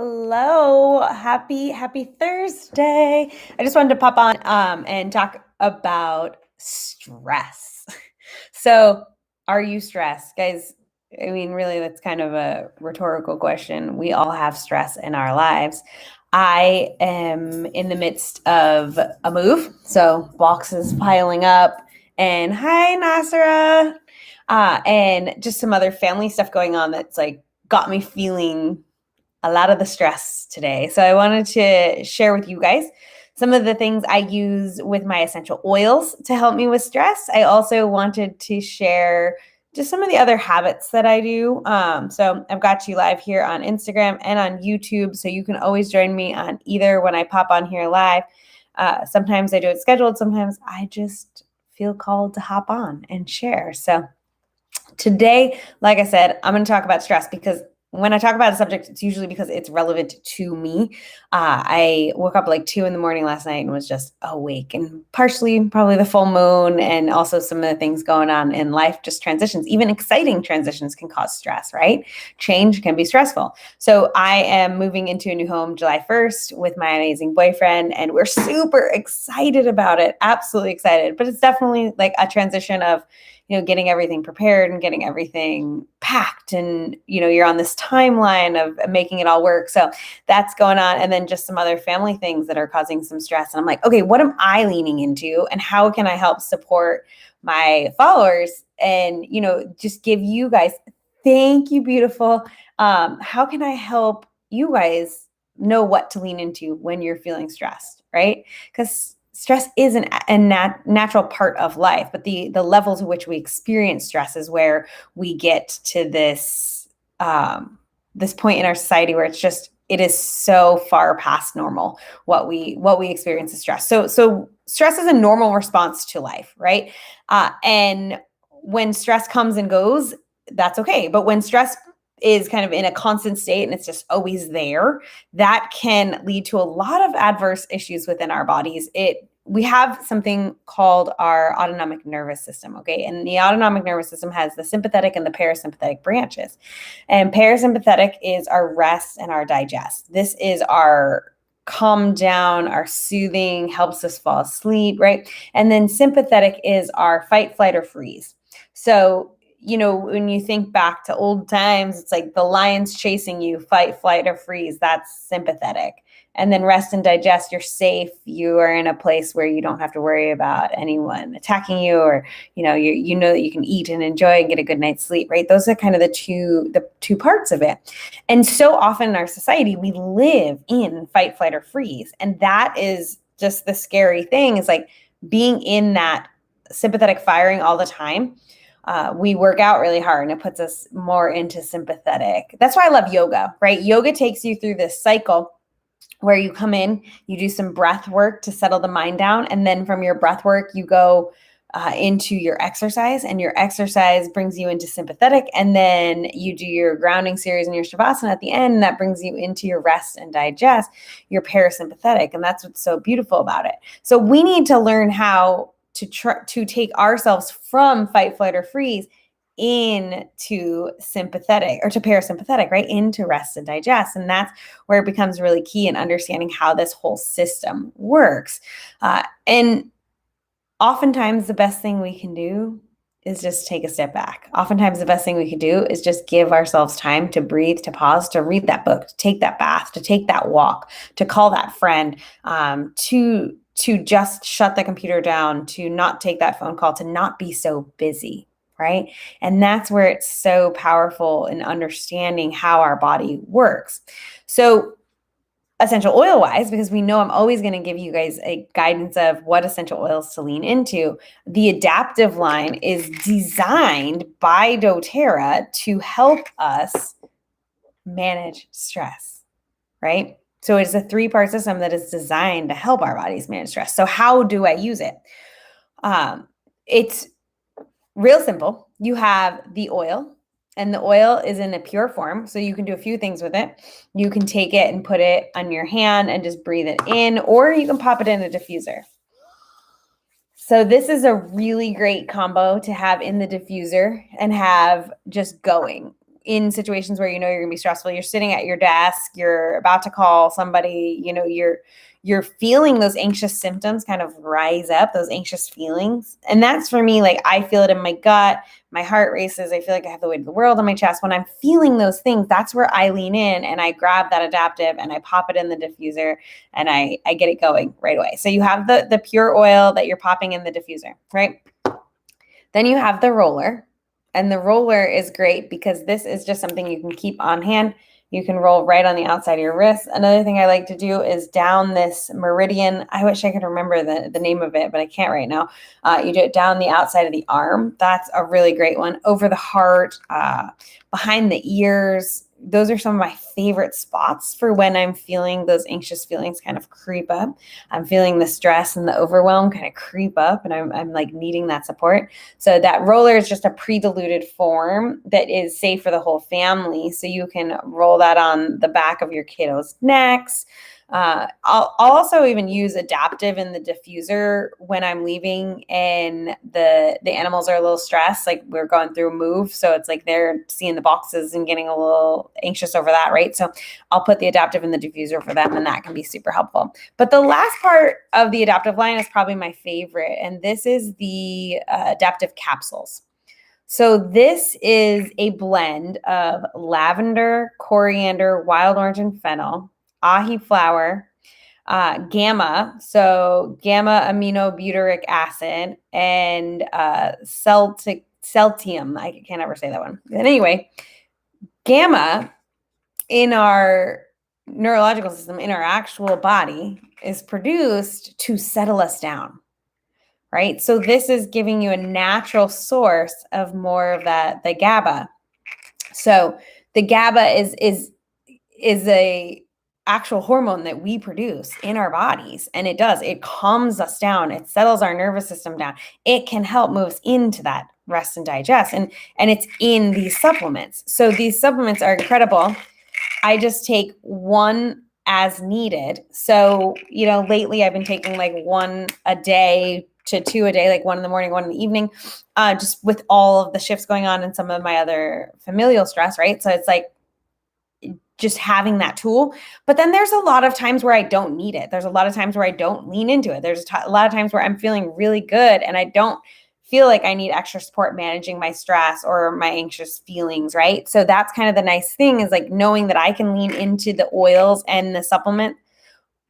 Hello, happy Thursday. I just wanted to pop on and talk about stress. So, are you stressed? Guys, I mean, really, that's kind of a rhetorical question. We all have stress in our lives. I am in the midst of a move, so boxes piling up, and hi, Nasra, and just some other family stuff going on that's like got me feeling a lot of the stress today. So I wanted to share with you guys some of the things I use with my essential oils to help me with stress. I also wanted to share just some of the other habits that I do. So I've got you live here on Instagram and on YouTube. So you can always join me on either when I pop on here live. Sometimes I do it scheduled. Sometimes I just feel called to hop on and share. So today, like I said, I'm going to talk about stress because when I talk about a subject, it's usually because it's relevant to me. I woke up like 2 a.m. last night and was just awake, and partially probably the full moon and also some of the things going on in life, just transitions. Even exciting transitions can cause stress, right? Change can be stressful. So I am moving into a new home July 1st with my amazing boyfriend, and we're super excited about it. Absolutely excited. But it's definitely like a transition of getting everything prepared and getting everything packed. And, you're on this timeline of making it all work. So that's going on. And then just some other family things that are causing some stress. And I'm like, okay, what am I leaning into and how can I help support my followers and, just give you guys, thank you, beautiful. How can I help you guys know what to lean into when you're feeling stressed, right? Because stress is a natural part of life, but the level to which we experience stress is where we get to this this point in our society where it is so far past normal what we experience as stress. So stress is a normal response to life, right? And when stress comes and goes, that's okay. But when stress is kind of in a constant state and it's just always there, that can lead to a lot of adverse issues within our bodies. We have something called our autonomic nervous system, okay? And the autonomic nervous system has the sympathetic and the parasympathetic branches. And parasympathetic is our rest and our digest. This is our calm down, our soothing, helps us fall asleep, right? And then sympathetic is our fight, flight, or freeze. So when you think back to old times, it's like the lion's chasing you, fight, flight, or freeze. That's sympathetic. And then rest and digest, you're safe. You are in a place where you don't have to worry about anyone attacking you, or, you know that you can eat and enjoy and get a good night's sleep, right? Those are kind of the two parts of it. And so often in our society, we live in fight, flight, or freeze. And that is just the scary thing, is like being in that sympathetic firing all the time. We work out really hard and it puts us more into sympathetic. That's why I love yoga, right? Yoga takes you through this cycle where you come in, you do some breath work to settle the mind down. And then from your breath work, you go into your exercise, and your exercise brings you into sympathetic. And then you do your grounding series and your shavasana at the end, and that brings you into your rest and digest, your parasympathetic. And that's what's so beautiful about it. So we need to learn how to take ourselves from fight, flight, or freeze into sympathetic, or to parasympathetic, right? Into rest and digest. And that's where it becomes really key in understanding how this whole system works. And oftentimes the best thing we can do is just take a step back. Oftentimes the best thing we can do is just give ourselves time to breathe, to pause, to read that book, to take that bath, to take that walk, to call that friend, to just shut the computer down, to not take that phone call, to not be so busy, right? And that's where it's so powerful in understanding how our body works. So essential oil wise, because we know I'm always going to give you guys a guidance of what essential oils to lean into, the Adaptive line is designed by doTERRA to help us manage stress, right? So it's a 3-part system that is designed to help our bodies manage stress. So how do I use it? It's real simple. You have the oil, and the oil is in a pure form. So you can do a few things with it. You can take it and put it on your hand and just breathe it in, or you can pop it in a diffuser. So this is a really great combo to have in the diffuser and have just going. in situations where you know you're going to be stressful, you're sitting at your desk, you're about to call somebody, you know, you're feeling those anxious symptoms kind of rise up, those anxious feelings. And that's for me, like I feel it in my gut, my heart races, I feel like I have the weight of the world on my chest. When I'm feeling those things, that's where I lean in and I grab that adaptive and I pop it in the diffuser and I get it going right away. So you have the pure oil that you're popping in the diffuser, right? Then you have the roller. And the roller is great because this is just something you can keep on hand. You can roll right on the outside of your wrist. Another thing I like to do is down this meridian. I wish I could remember the name of it, but I can't right now. You do it down the outside of the arm. That's a really great one. Over the heart, behind the ears. Those are some of my favorite spots for when I'm feeling those anxious feelings kind of creep up. I'm feeling the stress and the overwhelm kind of creep up and I'm like needing that support. So that roller is just a pre-diluted form that is safe for the whole family. So you can roll that on the back of your kiddos' necks. I'll also even use adaptive in the diffuser when I'm leaving and the animals are a little stressed, like we're going through a move. So it's like they're seeing the boxes and getting a little anxious over that, right? So I'll put the adaptive in the diffuser for them and that can be super helpful. But the last part of the adaptive line is probably my favorite. And this is the adaptive capsules. So this is a blend of lavender, coriander, wild orange, and fennel, ahi flower, gamma, so gamma aminobutyric acid, and celtium. I can't ever say that one. But anyway, gamma in our neurological system, in our actual body, is produced to settle us down. Right? So this is giving you a natural source of more of that, the GABA. So the GABA is a actual hormone that we produce in our bodies. And it calms us down. It settles our nervous system down. It can help move us into that rest and digest. And it's in these supplements. So these supplements are incredible. I just take one as needed. So, you know, lately I've been taking like one a day to two a day, like one in the morning, one in the evening, just with all of the shifts going on and some of my other familial stress, right? So it's like just having that tool. But then there's a lot of times where I don't need it. There's a lot of times where I don't lean into it. There's a lot of times where I'm feeling really good and I don't feel like I need extra support managing my stress or my anxious feelings, right? So that's kind of the nice thing is like knowing that I can lean into the oils and the supplement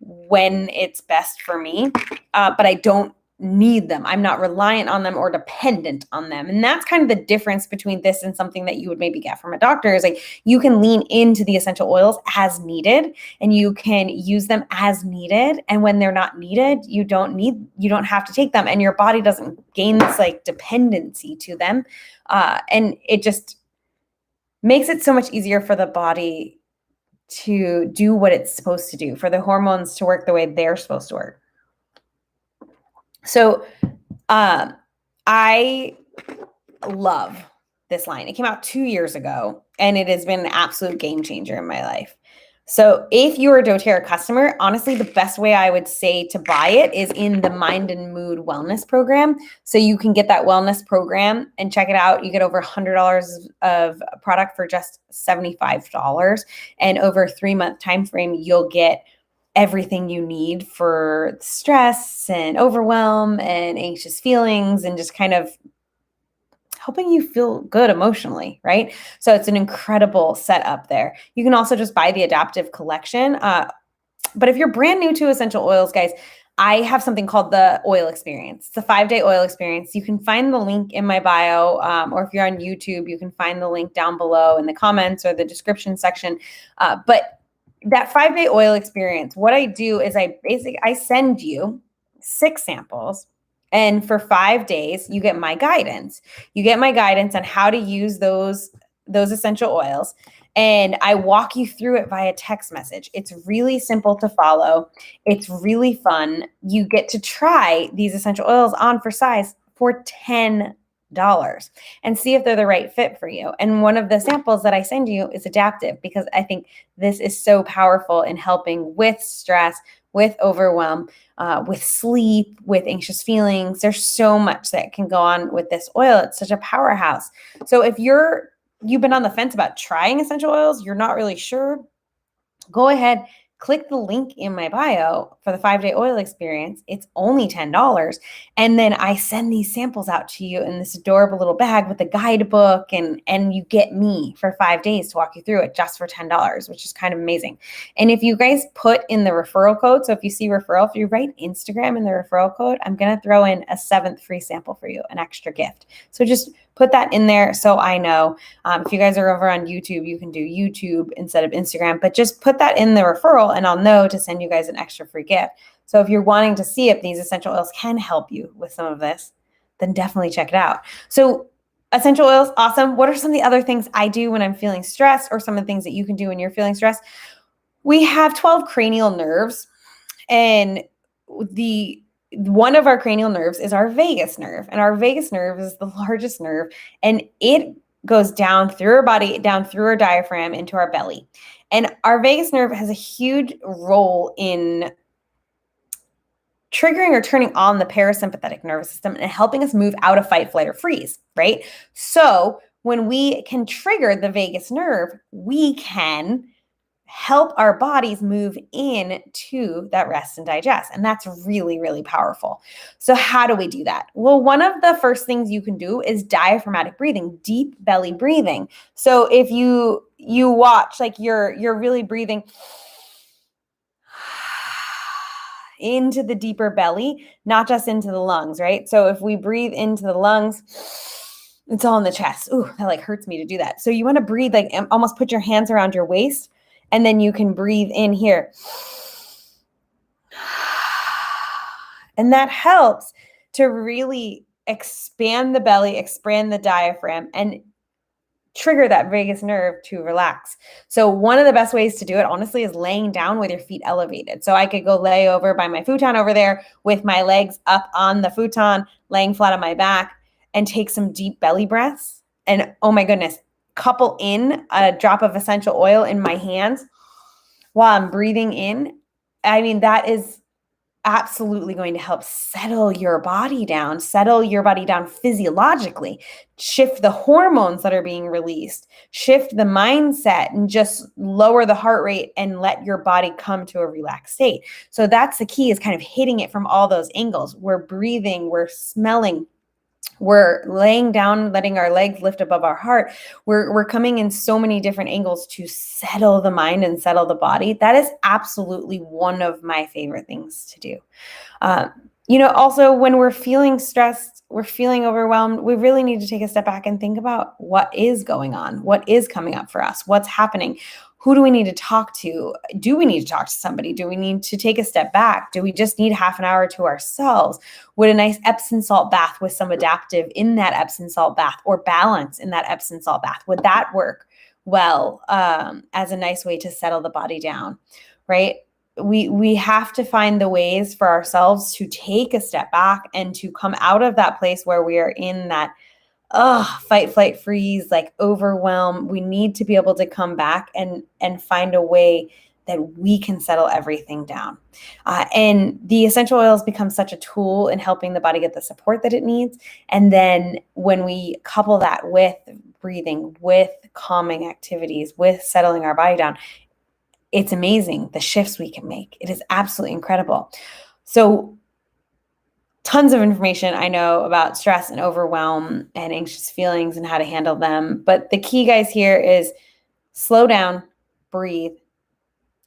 when it's best for me, but I don't need them. I'm not reliant on them or dependent on them. And that's kind of the difference between this and something that you would maybe get from a doctor is like you can lean into the essential oils as needed and you can use them as needed. And when they're not needed, you don't have to take them and your body doesn't gain this like dependency to them. And it just makes it so much easier for the body to do what it's supposed to do, for the hormones to work the way they're supposed to work. So I love this line. It came out 2 years ago, and it has been an absolute game changer in my life. So if you're a doTERRA customer, honestly, the best way I would say to buy it is in the Mind and Mood Wellness Program. So you can get that wellness program and check it out. You get over $100 of product for just $75. And over a 3-month time frame, you'll get everything you need for stress and overwhelm and anxious feelings and just kind of helping you feel good emotionally, right? So it's an incredible setup there. You can also just buy the adaptive collection. But if you're brand new to essential oils, guys, I have something called the oil experience. It's a 5-day oil experience. You can find the link in my bio, or if you're on YouTube, you can find the link down below in the comments or the description section. But that 5-day oil experience, what I do is I send you 6 samples. And for 5 days, you get my guidance. You get my guidance on how to use those essential oils. And I walk you through it via text message. It's really simple to follow. It's really fun. You get to try these essential oils on for size for $10 and see if they're the right fit for you. And one of the samples that I send you is adaptive because I think this is so powerful in helping with stress, with overwhelm, with sleep, with anxious feelings. There's so much that can go on with this oil. It's such a powerhouse. So if you're you've been on the fence about trying essential oils, you're not really sure, go ahead, click the link in my bio for the 5-day oil experience. It's only $10. And then I send these samples out to you in this adorable little bag with a guidebook, and you get me for 5 days to walk you through it just for $10, which is kind of amazing. And if you guys put in the referral code, so if you see referral, if you write Instagram in the referral code, I'm going to throw in a 7th free sample for you, an extra gift. So just put that in there so I know. If you guys are over on YouTube, you can do YouTube instead of Instagram, but just put that in the referral and I'll know to send you guys an extra free gift. So if you're wanting to see if these essential oils can help you with some of this, then definitely check it out. So essential oils, awesome. What are some of the other things I do when I'm feeling stressed, or some of the things that you can do when you're feeling stressed? We have 12 cranial nerves, and one of our cranial nerves is our vagus nerve, and our vagus nerve is the largest nerve, and it goes down through our body, down through our diaphragm into our belly. And our vagus nerve has a huge role in triggering or turning on the parasympathetic nervous system and helping us move out of fight, flight, or freeze, right? So when we can trigger the vagus nerve, we can help our bodies move into that rest and digest. And that's really, really powerful. So how do we do that? Well, one of the first things you can do is diaphragmatic breathing, deep belly breathing. So if you watch, like you're really breathing into the deeper belly, not just into the lungs, right? So if we breathe into the lungs, it's all in the chest. Ooh, that like hurts me to do that. So you want to breathe, like almost put your hands around your waist, and then you can breathe in here. And that helps to really expand the belly, expand the diaphragm, and trigger that vagus nerve to relax. So one of the best ways to do it, honestly, is laying down with your feet elevated. So I could go lay over by my futon over there with my legs up on the futon, laying flat on my back, and take some deep belly breaths. And oh my goodness, couple in a drop of essential oil in my hands while I'm breathing in. I mean, that is absolutely going to help settle your body down physiologically, shift the hormones that are being released, shift the mindset, and just lower the heart rate and let your body come to a relaxed state. So that's the key, is kind of hitting it from all those angles. We're breathing, we're smelling, we're laying down, letting our legs lift above our heart. We're coming in so many different angles to settle the mind and settle the body. That is absolutely one of my favorite things to do. Also, when we're feeling stressed, we're feeling overwhelmed, we really need to take a step back and think about what is going on, what is coming up for us, what's happening. Who do we need to talk to? Do we need to talk to somebody? Do we need to take a step back? Do we just need half an hour to ourselves? Would a nice Epsom salt bath with some adaptive in that Epsom salt bath, or balance in that Epsom salt bath, would that work well as a nice way to settle the body down, right? We have to find the ways for ourselves to take a step back and to come out of that place where we are in that fight, flight, freeze, like overwhelm. We need to be able to come back and find a way that we can settle everything down. And the essential oils become such a tool in helping the body get the support that it needs. And then when we couple that with breathing, with calming activities, with settling our body down, it's amazing the shifts we can make. It is absolutely incredible. So tons of information I know about stress and overwhelm and anxious feelings and how to handle them. But the key, guys, here is slow down, breathe.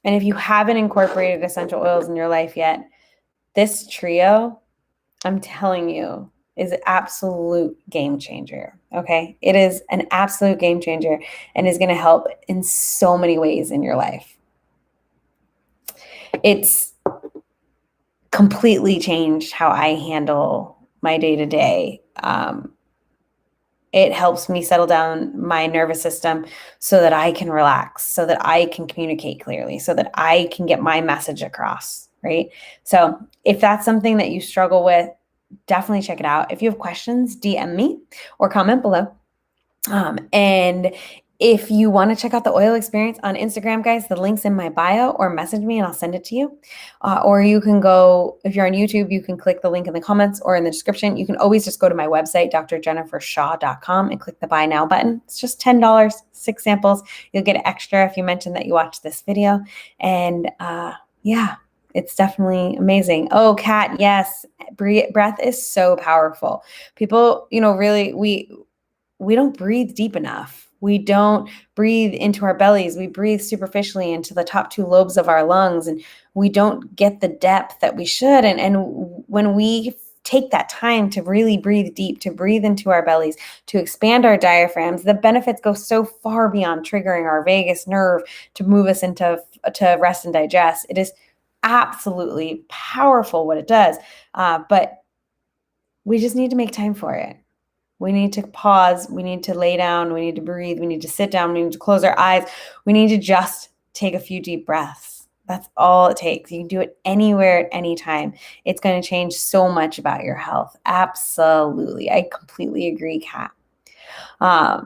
And if you haven't incorporated essential oils in your life yet, this trio, I'm telling you, is an absolute game changer. Okay. It is an absolute game changer and is going to help in so many ways in your life. It's completely changed how I handle my day-to-day. It helps me settle down my nervous system so that I can relax, so that I can communicate clearly, so that I can get my message across, right? So if that's something that you struggle with, definitely check it out. If you have questions, DM me or comment below. And If you want to check out the oil experience on Instagram, guys, the link's in my bio, or message me and I'll send it to you. Or you can go, if you're on YouTube, you can click the link in the comments or in the description. You can always just go to my website, drjennifershaw.com, and click the buy now button. It's just $10, 6 samples. You'll get extra if you mention that you watched this video. And yeah, it's definitely amazing. Oh, Kat, yes, breath is so powerful. People, really, we don't breathe deep enough. We don't breathe into our bellies. We breathe superficially into the top 2 lobes of our lungs, and we don't get the depth that we should. And when we take that time to really breathe deep, to breathe into our bellies, to expand our diaphragms, the benefits go so far beyond triggering our vagus nerve to move us into to rest and digest. It is absolutely powerful what it does, but we just need to make time for it. We need to pause. We need to lay down. We need to breathe. We need to sit down. We need to close our eyes. We need to just take a few deep breaths. That's all it takes. You can do it anywhere at any time. It's going to change so much about your health. Absolutely. I completely agree, Kat.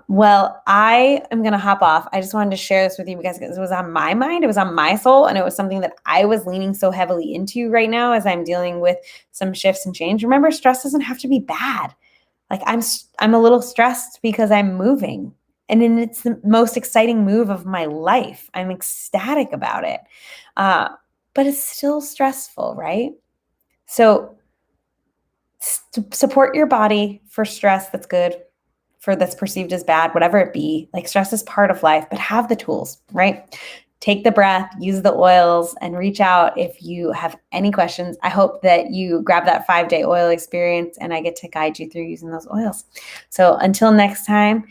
Well, I am going to hop off. I just wanted to share this with you because it was on my mind. It was on my soul. And it was something that I was leaning so heavily into right now as I'm dealing with some shifts and change. Remember, stress doesn't have to be bad. Like I'm a little stressed because I'm moving, and then it's the most exciting move of my life. I'm ecstatic about it. But it's still stressful, right? So support your body for stress that's good, for that's perceived as bad, whatever it be. Like, stress is part of life, but have the tools, right? Take the breath, use the oils, and reach out if you have any questions. I hope that you grab that 5-day oil experience and I get to guide you through using those oils. So until next time,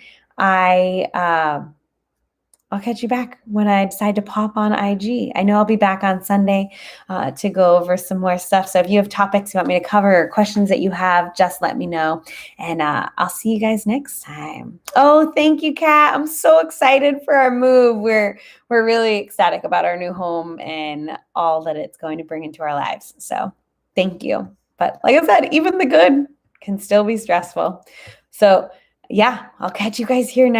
I'll catch you back when I decide to pop on IG. I know I'll be back on Sunday to go over some more stuff. So if you have topics you want me to cover or questions that you have, just let me know. And I'll see you guys next time. Oh, thank you, Kat. I'm so excited for our move. We're really ecstatic about our new home and all that it's going to bring into our lives. So thank you. But like I said, even the good can still be stressful. So yeah, I'll catch you guys here next.